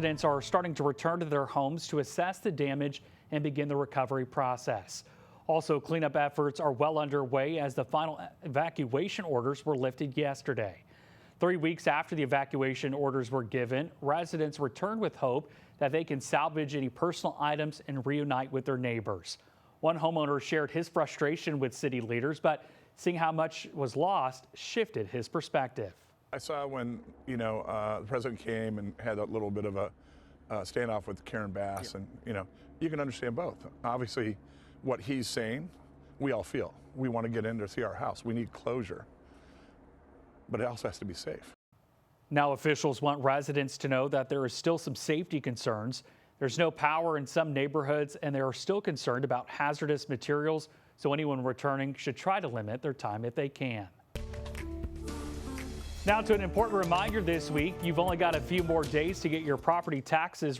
Residents are starting to return to their homes to assess the damage and begin the recovery process. Also, cleanup efforts are well underway as the final evacuation orders were lifted yesterday. 3 weeks after the evacuation orders were given, residents returned with hope that they can salvage any personal items and reunite with their neighbors. One homeowner shared his frustration with city leaders, but seeing how much was lost shifted his perspective. I saw when, the president came and had a little bit of a standoff with Karen Bass, and, you can understand both. Obviously, what he's saying, we all feel. We want to get in to see our house. We need closure, but it also has to be safe. Now officials want residents to know that there is still some safety concerns. There's no power in some neighborhoods, and they are still concerned about hazardous materials, so anyone returning should try to limit their time if they can. Now to an important reminder this week, you've only got a few more days to get your property taxes